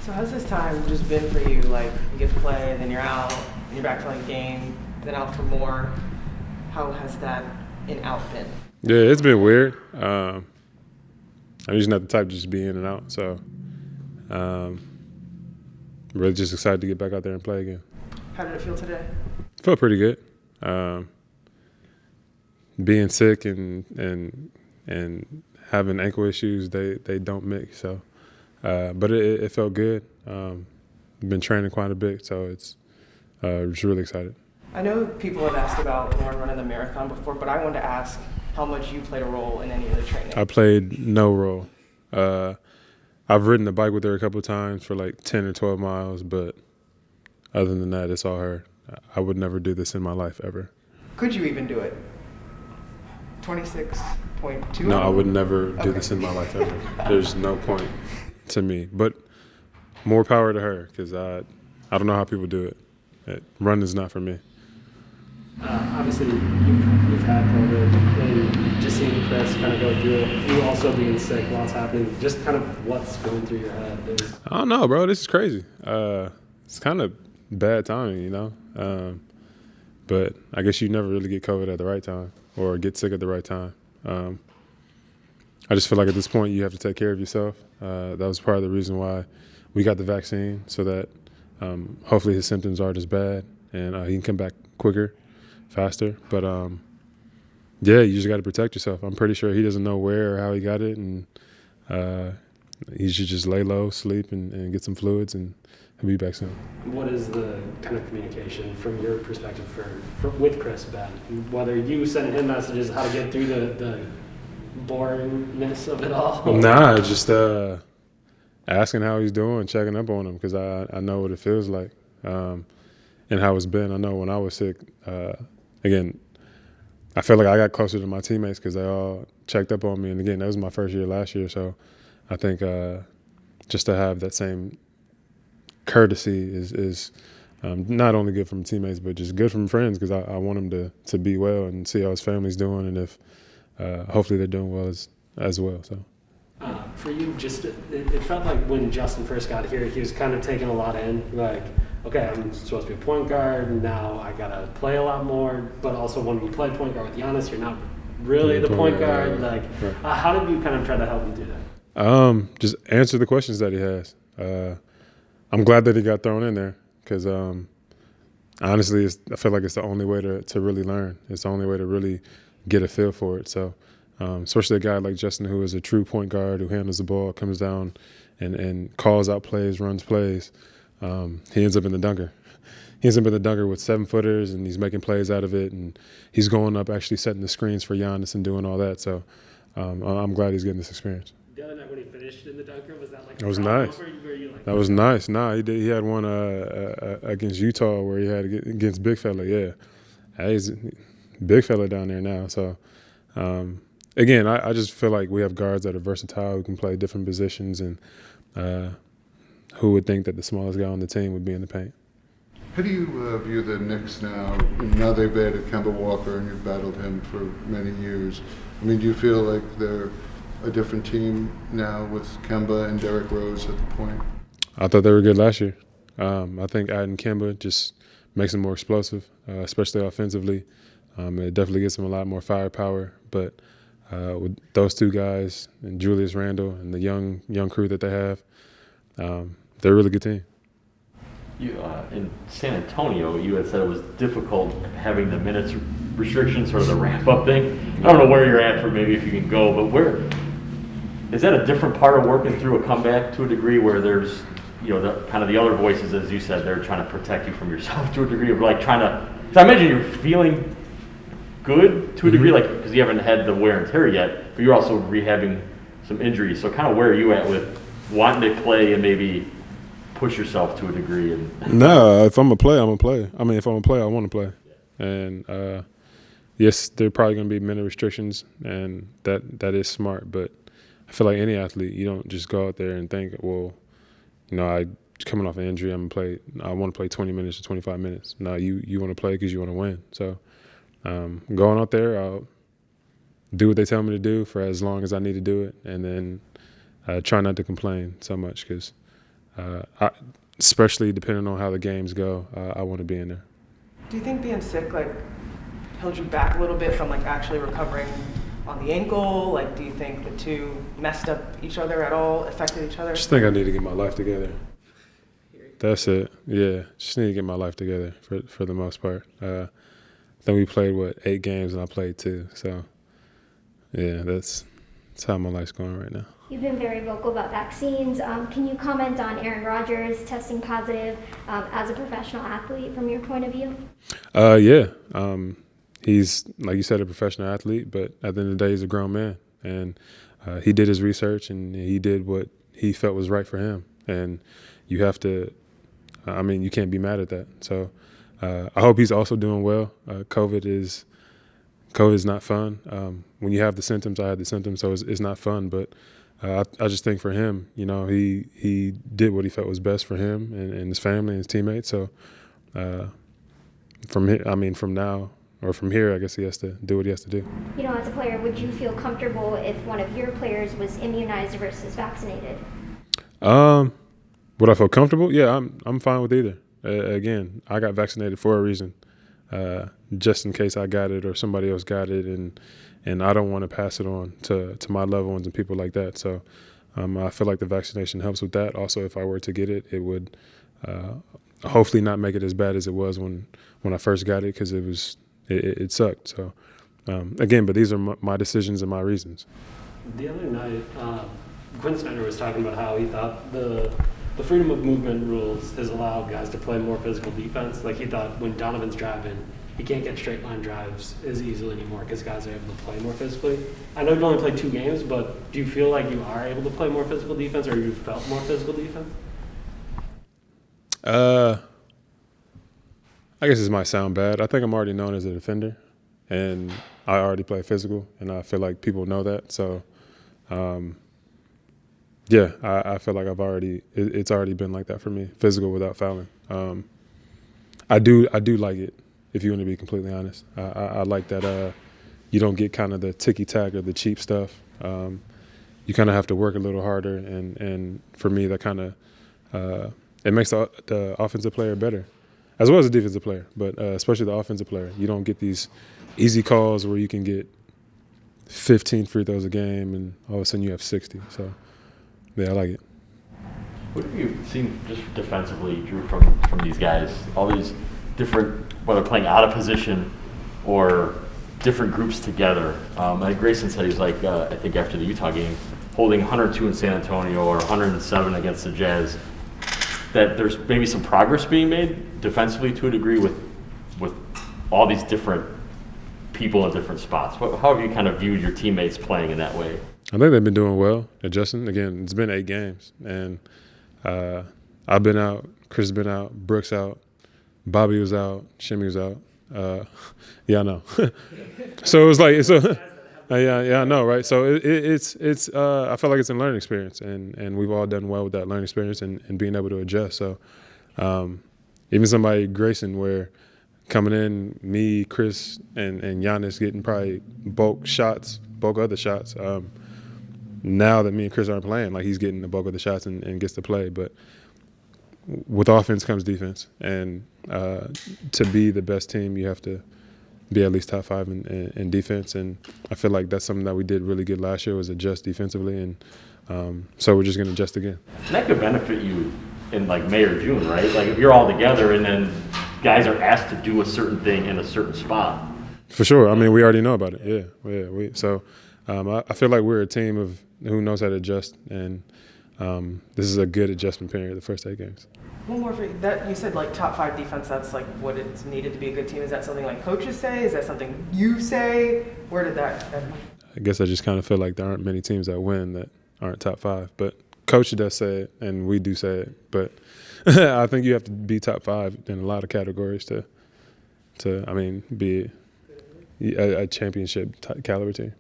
So how's this time just been for you? Like, you get to play, then you're out, and you're back for like a game, then out for more. How has that in out been? Yeah, it's been weird. I'm usually not the type to just be in and out, so really just excited to get back out there and play again. How did it feel today? Felt pretty good. Being sick and having ankle issues, they don't mix. So, but it felt good. Been training quite a bit, so it's just really excited. I know people have asked about Lauren running the marathon before, but I wanted to ask how much you played a role in any of the training. I played no role. I've ridden the bike with her a couple of times for like 10 or 12 miles, but other than that, it's all her. I would never do this in my life ever. Could you even do it? 26.2? No, I would never do this in my life ever. There's no point to me. But more power to her, because I don't know how people do it. Running is not for me. Obviously, you've had COVID, and just seeing Chris kind of go through it, you also being sick while it's happening, just kind of what's going through your head? I don't know, bro. This is crazy. It's kind of bad timing, you know? But I guess you never really get COVID at the right time or get sick at the right time. I just feel like at this point you have to take care of yourself. That was part of the reason why we got the vaccine, so that hopefully his symptoms aren't as bad and he can come back quicker, faster. But yeah, you just got to protect yourself. I'm pretty sure he doesn't know where or how he got it, and he should just lay low, sleep, and get some fluids, and he'll be back soon. What is the kind of communication from your perspective with Chris been? Whether you send him messages, how to get through the boringness of it all? Nah, just asking how he's doing, checking up on him, because I know what it feels like and how it's been. I know when I was sick, again, I felt like I got closer to my teammates because they all checked up on me. And again, that was my first year last year, so I think just to have that same courtesy is not only good from teammates, but just good from friends, because I want him to be well and see how his family's doing, and if hopefully they're doing well as well. So. For you, just it felt like when Justin first got here, he was kind of taking a lot in, like, okay, I'm supposed to be a point guard, and now I got to play a lot more, but also when you play point guard with Giannis, you're not really the point guard. Like, how did you kind of try to help him do that? Just answer the questions that he has. I'm glad that he got thrown in there, because honestly, I feel like it's the only way to really learn. It's the only way to really get a feel for it. So especially a guy like Justin, who is a true point guard, who handles the ball, comes down and calls out plays, runs plays. He ends up in the dunker. He ends up in the dunker with 7-footers, and he's making plays out of it, and he's going up actually setting the screens for Giannis and doing all that. So I'm glad he's getting this experience. The other night when he finished in the dunker, was that like that was nice. That was nice. Nah, he had one against Utah where he had against Big Fella. Yeah, he's big fella down there now. So again, I just feel like we have guards that are versatile, who can play different positions, and who would think that the smallest guy on the team would be in the paint. How do you view the Knicks now? Now they've added Kemba Walker, and you've battled him for many years. I mean, do you feel like they're a different team now with Kemba and Derrick Rose at the point? I thought they were good last year. I think adding Kemba just makes them more explosive, especially offensively. It definitely gives them a lot more firepower. But with those two guys and Julius Randle and the young crew that they have, they're a really good team. You, in San Antonio, you had said it was difficult having the minutes restriction, sort of the ramp-up thing. I don't know where you're at for maybe if you can go, but where is that a different part of working through a comeback to a degree where there's, you know, the kind of the other voices, as you said, they're trying to protect you from yourself to a degree of like trying to. Because I imagine you're feeling good to a degree, like because you haven't had the wear and tear yet, but you're also rehabbing some injuries. So kind of where are you at with wanting to play and maybe push yourself to a degree? And no, if I'm gonna play, I'm gonna play. I mean, if I'm gonna play, I want to play. And yes, there are probably gonna be minute restrictions, and that is smart. But I feel like any athlete, you don't just go out there and think, well, you know, coming off an injury, I'm gonna play. I want to play 20 minutes or 25 minutes. No, you want to play because you want to win. So going out there, I'll do what they tell me to do for as long as I need to do it, and then try not to complain so much, because Especially depending on how the games go, I want to be in there. Do you think being sick like held you back a little bit from like actually recovering on the ankle? Like, do you think the two messed up each other at all, affected each other? Just think I need to get my life together. That's it. Yeah, just need to get my life together for the most part. Then we played 8 games and I played 2. So yeah, that's how my life's going right now. You've been very vocal about vaccines. Can you comment on Aaron Rodgers testing positive as a professional athlete from your point of view? Yeah. He's, like you said, a professional athlete, but at the end of the day, he's a grown man. And he did his research and he did what he felt was right for him. And you have to, you can't be mad at that. So I hope he's also doing well. COVID is not fun. When you have the symptoms, I had the symptoms, so it's not fun. But I just think for him, he did what he felt was best for him and his family and his teammates. So from here, I guess he has to do what he has to do. As a player, would you feel comfortable if one of your players was immunized versus vaccinated? Would I feel comfortable? Yeah, I'm fine with either. Again, I got vaccinated for a reason, just in case I got it or somebody else got it, and I don't want to pass it on to my loved ones and people like that. So I feel like the vaccination helps with that. Also, if I were to get it, it would hopefully not make it as bad as it was when I first got it, because it sucked. So again, but these are my decisions and my reasons. The other night, Quinn Snyder was talking about how he thought the freedom of movement rules has allowed guys to play more physical defense. Like, he thought when Donovan's driving, he can't get straight line drives as easily anymore because guys are able to play more physically. I know you've only played 2 games, but do you feel like you are able to play more physical defense, or you felt more physical defense? I guess this might sound bad. I think I'm already known as a defender, and I already play physical, and I feel like people know that. So, yeah, I feel like it's already been like that for me, physical without fouling. I do like it, if you want to be completely honest. I like that you don't get kind of the ticky-tack or the cheap stuff. You kind of have to work a little harder, and for me, that kind of it makes the offensive player better, as well as the defensive player, but especially the offensive player. You don't get these easy calls where you can get 15 free throws a game and all of a sudden you have 60. So, yeah, I like it. What have you seen just defensively, Jrue, from these guys? All these different, whether playing out of position or different groups together. Like Grayson said, he's like, I think after the Utah game, holding 102 in San Antonio or 107 against the Jazz, that there's maybe some progress being made defensively to a degree with all these different people in different spots. How have you kind of viewed your teammates playing in that way? I think they've been doing well, adjusting. Again, it's been 8 games, and I've been out, Chris has been out, Brooks out, Bobby was out, Shimmy was out. Yeah, I know. So it was like, yeah, I know, right? So it's I feel like it's a learning experience, and we've all done well with that learning experience and being able to adjust. So even somebody, Grayson, where coming in, me, Chris, and Giannis getting probably bulk other shots. Now that me and Chris aren't playing, like, he's getting the bulk of the shots and gets to play. But with offense comes defense, and to be the best team, you have to be at least top 5 in defense. And I feel like that's something that we did really good last year, was adjust defensively, and so we're just going to adjust again. And that could benefit you in like May or June, right? Like if you're all together and then guys are asked to do a certain thing in a certain spot. For sure. I mean, we already know about it. Yeah. So I feel like we're a team of who knows how to adjust, and this is a good adjustment period, the first 8 games. One more for you. That you said like top 5 defense. That's like what it's needed to be a good team. Is that something like coaches say? Is that something you say? Where did that? I guess I just kind of feel like there aren't many teams that win that aren't top 5. But coach does say it, and we do say it. But I think you have to be top 5 in a lot of categories to be a championship caliber team.